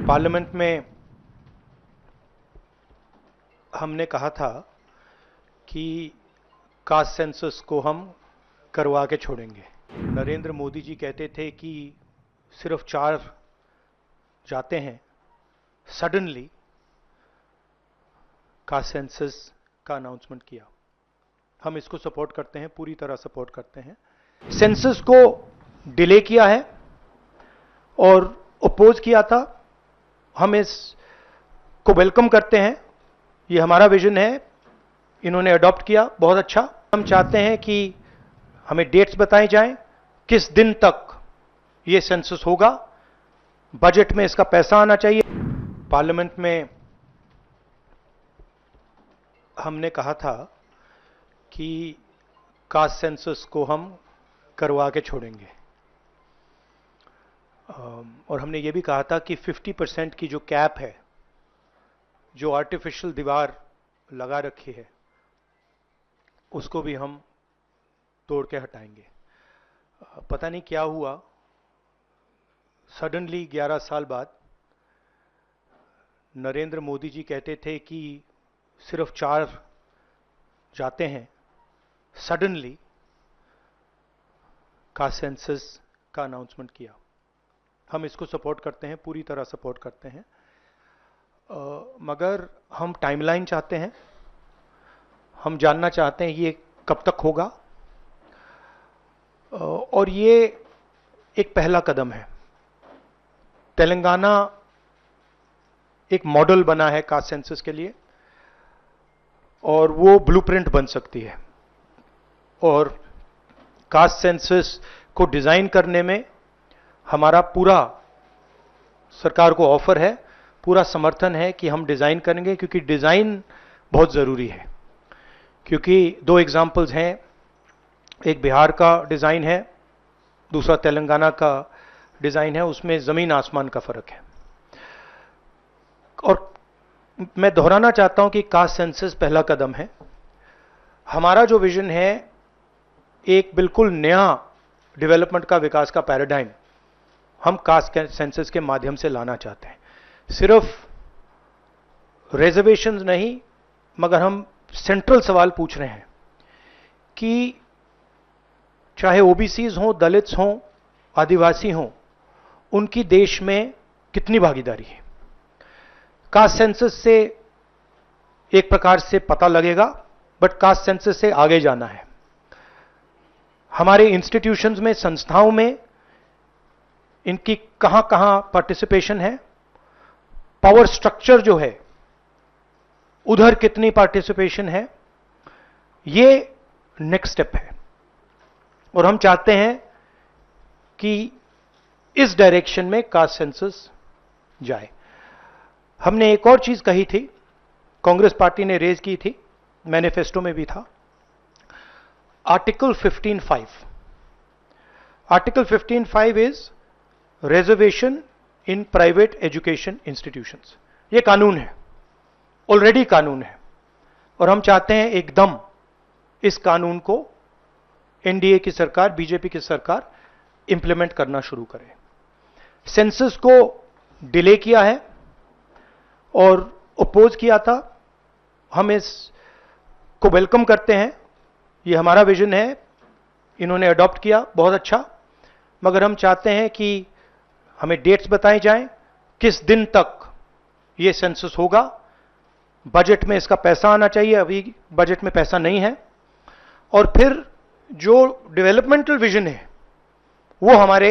Parliament में हमने कहा था कि कास्ट सेंसस को हम करवा के छोड़ेंगे। नरेंद्र मोदी जी कहते थे कि सिर्फ 4 जाते हैं, सडनली कास्ट सेंसस का अनाउंसमेंट किया। हम इसको सपोर्ट करते हैं, पूरी तरह सपोर्ट करते हैं। सेंसस को डिले किया है और अपोज किया था। हम इसको वेलकम करते हैं, ये हमारा विजन है, इन्होंने अडॉप्ट किया, बहुत अच्छा। हम चाहते हैं कि हमें डेट्स बताई जाएं, किस दिन तक ये सेंसस होगा, बजट में इसका पैसा आना चाहिए। पार्लियामेंट में हमने कहा था कि कास्ट सेंसस को हम करवा के छोड़ेंगे और हमने ये भी कहा था कि 50% की जो कैप है, जो आर्टिफिशियल दीवार लगा रखी है, उसको भी हम तोड़ के हटाएंगे। पता नहीं क्या हुआ, सडनली 11 साल बाद नरेंद्र मोदी जी कहते थे कि सिर्फ 4 जाते हैं, सडनली कास्ट सेंसस का अनाउंसमेंट किया। हम इसको सपोर्ट करते हैं, पूरी तरह सपोर्ट करते हैं, मगर हम टाइमलाइन चाहते हैं। हम जानना चाहते हैं ये कब तक होगा, और ये एक पहला कदम है। तेलंगाना एक मॉडल बना है कास्ट सेंसस के लिए और वो ब्लूप्रिंट बन सकती है। और कास्ट सेंसस को डिजाइन करने में हमारा पूरा सरकार को ऑफर है, पूरा समर्थन है कि हम डिजाइन करेंगे, क्योंकि डिजाइन बहुत जरूरी है। क्योंकि 2 एग्जांपल्स हैं, एक बिहार का डिजाइन है, दूसरा तेलंगाना का डिजाइन है, उसमें जमीन आसमान का फर्क है। और मैं दोहराना चाहता हूं कि कास्ट सेंसस पहला कदम है। हमारा जो विजन है, एक बिल्कुल नया डेवलपमेंट का, विकास का पैराडाइम हम कास्ट सेंसस के माध्यम से लाना चाहते हैं। सिर्फ रिजर्वेशंस नहीं, मगर हम सेंट्रल सवाल पूछ रहे हैं कि चाहे ओबीसीज हों, दलित्स हों, आदिवासी हों, उनकी देश में कितनी भागीदारी है। कास्ट सेंसस से एक प्रकार से पता लगेगा, बट कास्ट सेंसस से आगे जाना है। हमारे इंस्टीट्यूशंस में, संस्थाओं में इनकी कहां कहां पार्टिसिपेशन है, पावर स्ट्रक्चर जो है उधर कितनी पार्टिसिपेशन है, ये नेक्स्ट स्टेप है। और हम चाहते हैं कि इस डायरेक्शन में कास्ट सेंसस जाए। हमने एक और चीज कही थी, कांग्रेस पार्टी ने रेज की थी, मैनिफेस्टो में भी था, article 15(5). Article 15(5) is reservation in private education institutions. ये कानून है, ऑलरेडी कानून है, और हम चाहते हैं एकदम इस कानून को एनडीए की सरकार, बीजेपी की सरकार इंप्लीमेंट करना शुरू करे। सेंसस को डिले किया है और अपोज किया था। हम इसको वेलकम करते हैं, ये हमारा विजन है, इन्होंने अडॉप्ट किया, बहुत अच्छा। मगर हम चाहते हैं कि हमें डेट्स बताई जाएं, किस दिन तक ये सेंसस होगा, बजट में इसका पैसा आना चाहिए, अभी बजट में पैसा नहीं है। और फिर जो डेवलपमेंटल विजन है वो हमारे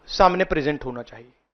सामने प्रेजेंट होना चाहिए।